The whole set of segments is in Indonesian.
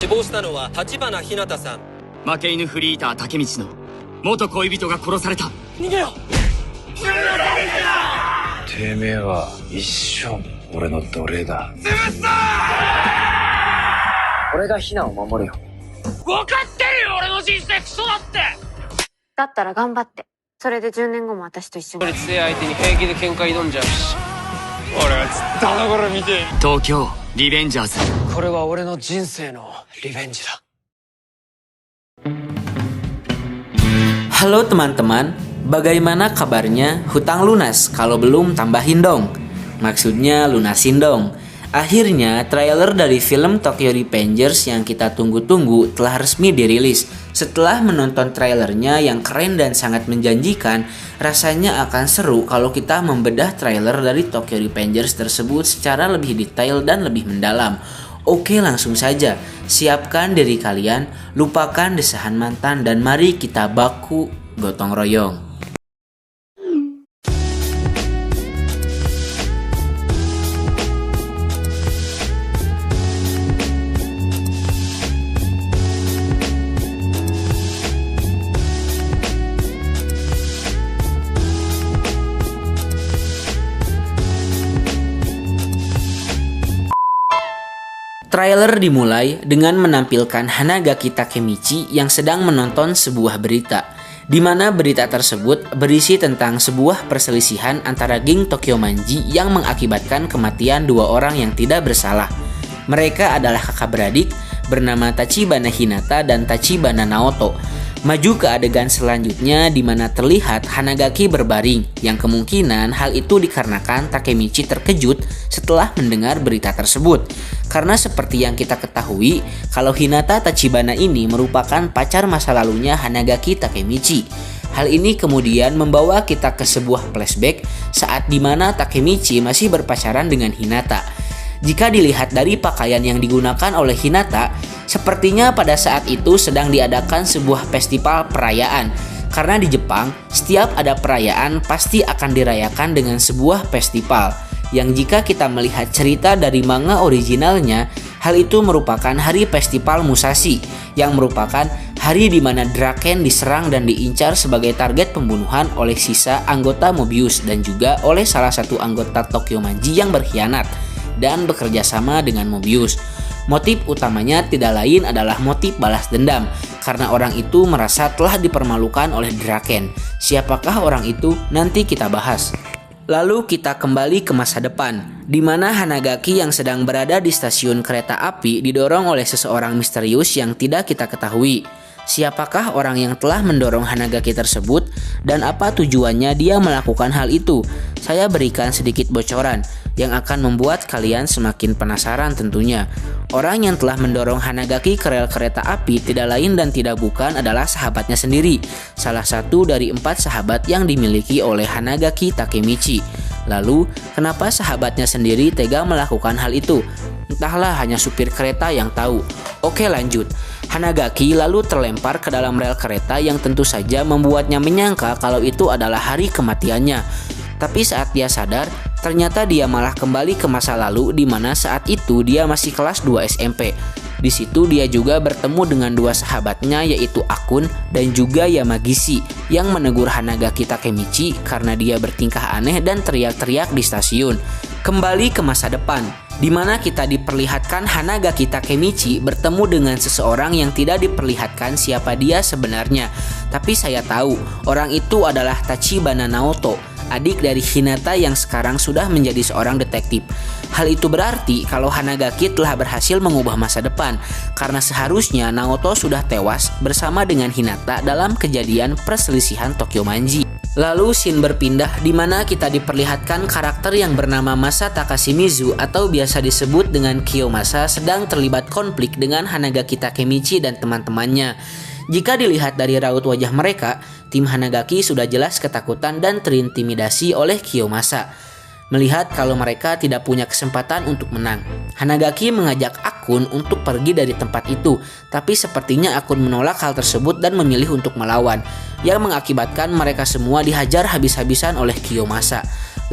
死亡したのは立花ひなたさん。負け犬フリーター竹道の元恋人が殺された。逃げよ。てめえは一生俺の奴隷だ。俺がヒナを守るよ。分かってるよ、俺の人生クソだって。だったら頑張って。それで10年後も私と一緒に。俺強い相手に平気で喧嘩挑んじゃうし。俺はずっとあの頃見て。東京リベンジャーズ。これは俺の人生のリベンジだ。 Halo teman-teman, bagaimana kabarnya? Hutang lunas, kalau belum tambahin dong. Maksudnya lunasin dong. Akhirnya trailer dari film Tokyo Revengers yang kita tunggu-tunggu telah resmi dirilis. Setelah menonton trailernya yang keren dan sangat menjanjikan, rasanya akan seru kalau kita membedah trailer dari Tokyo Revengers tersebut secara lebih detail dan lebih mendalam. Oke, langsung saja, siapkan diri kalian, lupakan desahan mantan, dan mari kita baku gotong royong. Trailer dimulai dengan menampilkan Hanagaki Takemichi yang sedang menonton sebuah berita, di mana berita tersebut berisi tentang sebuah perselisihan antara geng Tokyo Manji yang mengakibatkan kematian dua orang yang tidak bersalah. Mereka adalah kakak beradik bernama Tachibana Hinata dan Tachibana Naoto. Maju ke adegan selanjutnya di mana terlihat Hanagaki berbaring, yang kemungkinan hal itu dikarenakan Takemichi terkejut setelah mendengar berita tersebut. Karena seperti yang kita ketahui, kalau Hinata Tachibana ini merupakan pacar masa lalunya Hanagaki Takemichi. Hal ini kemudian membawa kita ke sebuah flashback saat dimana Takemichi masih berpacaran dengan Hinata. Jika dilihat dari pakaian yang digunakan oleh Hinata, sepertinya pada saat itu sedang diadakan sebuah festival perayaan. Karena di Jepang, setiap ada perayaan pasti akan dirayakan dengan sebuah festival. Yang jika kita melihat cerita dari manga originalnya, hal itu merupakan hari festival Musashi, yang merupakan hari di mana Draken diserang dan diincar sebagai target pembunuhan oleh sisa anggota Mobius dan juga oleh salah satu anggota Tokyo Manji yang berkhianat dan bekerja sama dengan Mobius. Motif utamanya tidak lain adalah motif balas dendam, karena orang itu merasa telah dipermalukan oleh Draken. Siapakah orang itu? Nanti kita bahas. Lalu kita kembali ke masa depan, di mana Hanagaki yang sedang berada di stasiun kereta api didorong oleh seseorang misterius yang tidak kita ketahui. Siapakah orang yang telah mendorong Hanagaki tersebut dan apa tujuannya dia melakukan hal itu? Saya berikan sedikit bocoran yang akan membuat kalian semakin penasaran tentunya. Orang yang telah mendorong Hanagaki ke rel kereta api tidak lain dan tidak bukan adalah sahabatnya sendiri, salah satu dari 4 sahabat yang dimiliki oleh Hanagaki Takemichi. Lalu, kenapa sahabatnya sendiri tega melakukan hal itu? Entahlah, hanya supir kereta yang tahu. Oke, lanjut. Hanagaki lalu terlempar ke dalam rel kereta yang tentu saja membuatnya menyangka kalau itu adalah hari kematiannya. Tapi saat dia sadar, ternyata dia malah kembali ke masa lalu di mana saat itu dia masih kelas 2 SMP. Di situ dia juga bertemu dengan 2 sahabatnya yaitu Akun dan juga Yamagishi yang menegur Hanagaki Takemichi karena dia bertingkah aneh dan teriak-teriak di stasiun. Kembali ke masa depan, di mana kita diperlihatkan Hanagaki Takemichi bertemu dengan seseorang yang tidak diperlihatkan siapa dia sebenarnya. Tapi saya tahu, orang itu adalah Tachibana Naoto, adik dari Hinata yang sekarang sudah menjadi seorang detektif. Hal itu berarti kalau Hanagaki telah berhasil mengubah masa depan, karena seharusnya Naoto sudah tewas bersama dengan Hinata dalam kejadian perselisihan Tokyo Manji. Lalu scene berpindah di mana kita diperlihatkan karakter yang bernama Masa Takashimizu atau biasa disebut dengan Kiyomasa sedang terlibat konflik dengan Hanagaki Takemichi dan teman-temannya. Jika dilihat dari raut wajah mereka, tim Hanagaki sudah jelas ketakutan dan terintimidasi oleh Kiyomasa. Melihat kalau mereka tidak punya kesempatan untuk menang, Hanagaki mengajak Akun untuk pergi dari tempat itu, tapi sepertinya Akun menolak hal tersebut dan memilih untuk melawan, yang mengakibatkan mereka semua dihajar habis-habisan oleh Kiyomasa.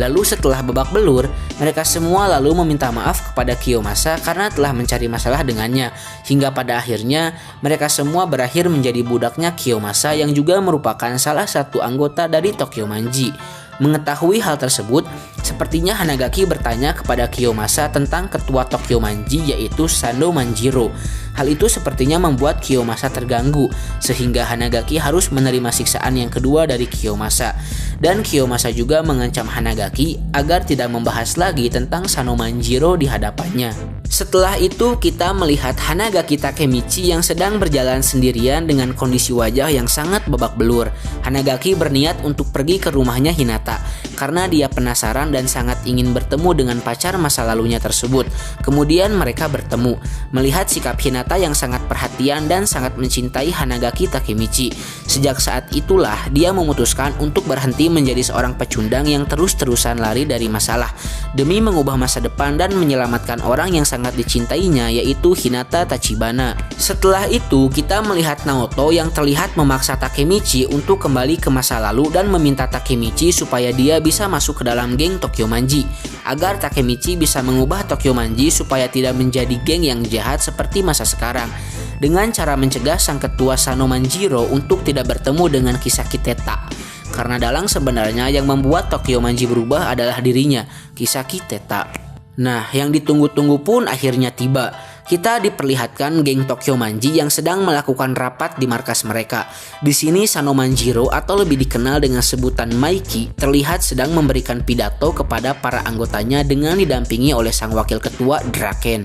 Lalu setelah babak belur, mereka semua lalu meminta maaf kepada Kiyomasa karena telah mencari masalah dengannya. Hingga pada akhirnya mereka semua berakhir menjadi budaknya Kiyomasa yang juga merupakan salah satu anggota dari Tokyo Manji. Mengetahui hal tersebut, sepertinya Hanagaki bertanya kepada Kiyomasa tentang ketua Tokyo Manji yaitu Sano Manjiro. Hal itu sepertinya membuat Kiyomasa terganggu, sehingga Hanagaki harus menerima siksaan yang kedua dari Kiyomasa. Dan Kiyomasa juga mengancam Hanagaki agar tidak membahas lagi tentang Sano Manjiro di hadapannya. Setelah itu kita melihat Hanagaki Takemichi yang sedang berjalan sendirian dengan kondisi wajah yang sangat babak belur. Hanagaki berniat untuk pergi ke rumahnya Hinata karena dia penasaran dan sangat ingin bertemu dengan pacar masa lalunya tersebut. Kemudian mereka bertemu. Melihat sikap Hinata yang sangat perhatian dan sangat mencintai Hanagaki Takemichi, sejak saat itulah dia memutuskan untuk berhenti menjadi seorang pecundang yang terus-terusan lari dari masalah demi mengubah masa depan dan menyelamatkan orang yang sangat dicintainya yaitu Hinata Tachibana. Setelah itu kita melihat Naoto yang terlihat memaksa Takemichi untuk kembali ke masa lalu dan meminta Takemichi supaya dia bisa masuk ke dalam geng Tokyo Manji agar Takemichi bisa mengubah Tokyo Manji supaya tidak menjadi geng yang jahat seperti masa sekarang, dengan cara mencegah sang ketua Sano Manjiro untuk tidak bertemu dengan Kisaki Teta. Karena dalang sebenarnya yang membuat Tokyo Manji berubah adalah dirinya, Kisaki Teta. Nah, yang ditunggu-tunggu pun akhirnya tiba. Kita diperlihatkan geng Tokyo Manji yang sedang melakukan rapat di markas mereka. Di sini Sano Manjiro atau lebih dikenal dengan sebutan Maiki terlihat sedang memberikan pidato kepada para anggotanya dengan didampingi oleh sang wakil ketua Draken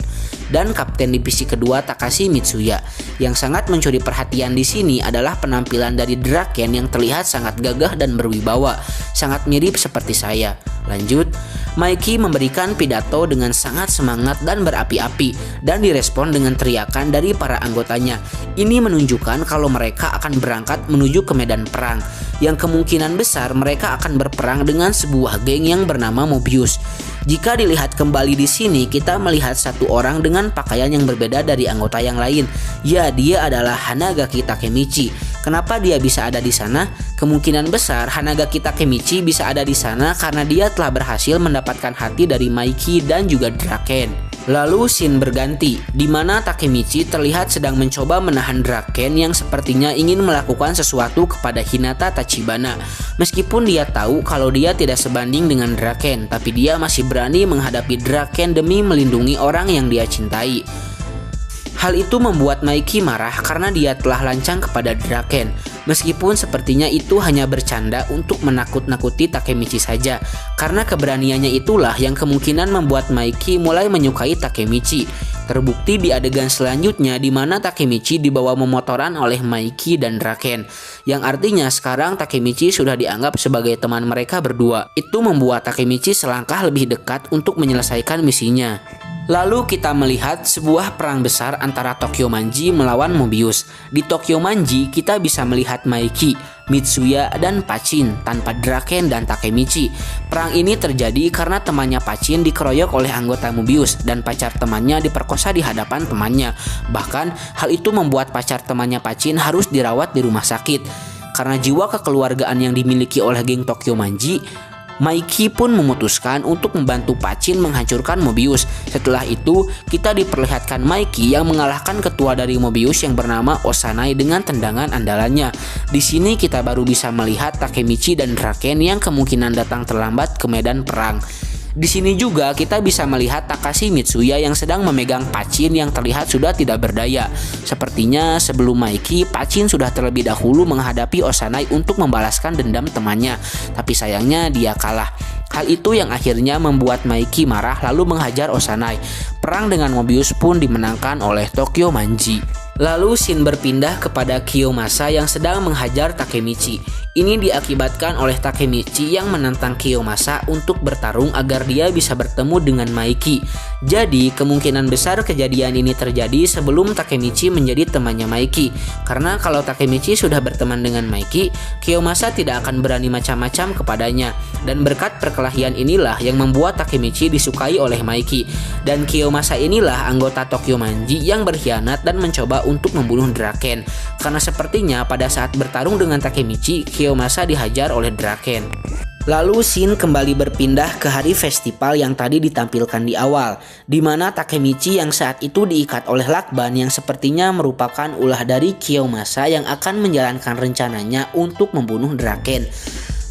dan kapten divisi kedua Takashi Mitsuya. Yang sangat mencuri perhatian di sini adalah penampilan dari Draken yang terlihat sangat gagah dan berwibawa, sangat mirip seperti saya. Lanjut, Maiki memberikan pidato dengan sangat semangat dan berapi-api dan direspon dengan teriakan dari para anggotanya. Ini menunjukkan kalau mereka akan berangkat menuju ke medan perang, yang kemungkinan besar mereka akan berperang dengan sebuah geng yang bernama Mobius. Jika dilihat kembali di sini, kita melihat satu orang dengan pakaian yang berbeda dari anggota yang lain. Ya, dia adalah Hanagaki Takemichi. Kenapa dia bisa ada di sana? Kemungkinan besar Hanagaki Takemichi bisa ada di sana karena dia telah berhasil mendapatkan hati dari Maiki dan juga Draken. Lalu scene berganti, di mana Takemichi terlihat sedang mencoba menahan Draken yang sepertinya ingin melakukan sesuatu kepada Hinata Tachibana. Meskipun dia tahu kalau dia tidak sebanding dengan Draken, tapi dia masih berani menghadapi Draken demi melindungi orang yang dia cintai. Hal itu membuat Maiki marah karena dia telah lancang kepada Draken. Meskipun sepertinya itu hanya bercanda untuk menakut-nakuti Takemichi saja, karena keberaniannya itulah yang kemungkinan membuat Maiki mulai menyukai Takemichi. Terbukti di adegan selanjutnya di mana Takemichi dibawa memotoran oleh Maiki dan Draken, yang artinya sekarang Takemichi sudah dianggap sebagai teman mereka berdua. Itu membuat Takemichi selangkah lebih dekat untuk menyelesaikan misinya. Lalu kita melihat sebuah perang besar antara Tokyo Manji melawan Mobius. Di Tokyo Manji kita bisa melihat Maiki, Mitsuya, dan Pachin tanpa Draken dan Takemichi. Perang ini terjadi karena temannya Pachin dikeroyok oleh anggota Mobius dan pacar temannya diperkosa di hadapan temannya. Bahkan hal itu membuat pacar temannya Pachin harus dirawat di rumah sakit. Karena jiwa kekeluargaan yang dimiliki oleh geng Tokyo Manji, Maiki pun memutuskan untuk membantu Pachin menghancurkan Mobius. Setelah itu, kita diperlihatkan Maiki yang mengalahkan ketua dari Mobius yang bernama Osanai dengan tendangan andalannya. Di sini kita baru bisa melihat Takemichi dan Draken yang kemungkinan datang terlambat ke medan perang. Di sini juga kita bisa melihat Takashi Mitsuya yang sedang memegang Pachin yang terlihat sudah tidak berdaya. Sepertinya sebelum Maiki, Pachin sudah terlebih dahulu menghadapi Osanai untuk membalaskan dendam temannya. Tapi sayangnya dia kalah. Hal itu yang akhirnya membuat Maiki marah lalu menghajar Osanai. Perang dengan Mobius pun dimenangkan oleh Tokyo Manji. Lalu scene berpindah kepada Kiyomasa yang sedang menghajar Takemichi. Ini diakibatkan oleh Takemichi yang menantang Kiyomasa untuk bertarung agar dia bisa bertemu dengan Maiki. Jadi kemungkinan besar kejadian ini terjadi sebelum Takemichi menjadi temannya Maiki. Karena kalau Takemichi sudah berteman dengan Maiki, Kiyomasa tidak akan berani macam-macam kepadanya. Dan berkat perkelahian inilah yang membuat Takemichi disukai oleh Maiki. Dan Kiyomasa inilah anggota Tokyo Manji yang berkhianat dan mencoba untuk membunuh Draken. Karena sepertinya pada saat bertarung dengan Takemichi, Kiyomasa dihajar oleh Draken. Lalu scene kembali berpindah ke hari festival yang tadi ditampilkan di awal, di mana Takemichi yang saat itu diikat oleh lakban yang sepertinya merupakan ulah dari Kiyomasa yang akan menjalankan rencananya untuk membunuh Draken.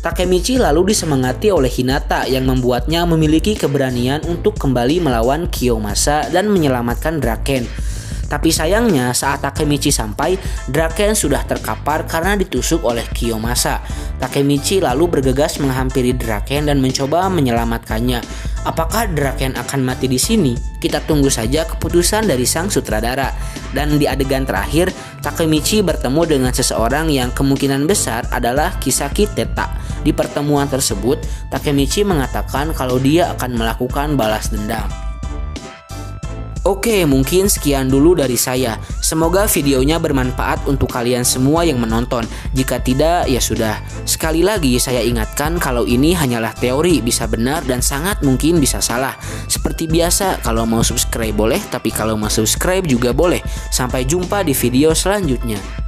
Takemichi lalu disemangati oleh Hinata yang membuatnya memiliki keberanian untuk kembali melawan Kiyomasa dan menyelamatkan Draken. Tapi sayangnya saat Takemichi sampai, Draken sudah terkapar karena ditusuk oleh Kiyomasa. Takemichi lalu bergegas menghampiri Draken dan mencoba menyelamatkannya. Apakah Draken akan mati di sini? Kita tunggu saja keputusan dari sang sutradara. Dan di adegan terakhir, Takemichi bertemu dengan seseorang yang kemungkinan besar adalah Kisaki Teta. Di pertemuan tersebut, Takemichi mengatakan kalau dia akan melakukan balas dendam. Oke, mungkin sekian dulu dari saya. Semoga videonya bermanfaat untuk kalian semua yang menonton. Jika tidak, ya sudah. Sekali lagi saya ingatkan kalau ini hanyalah teori, bisa benar dan sangat mungkin bisa salah. Seperti biasa, kalau mau subscribe boleh, tapi kalau mau subscribe juga boleh. Sampai jumpa di video selanjutnya.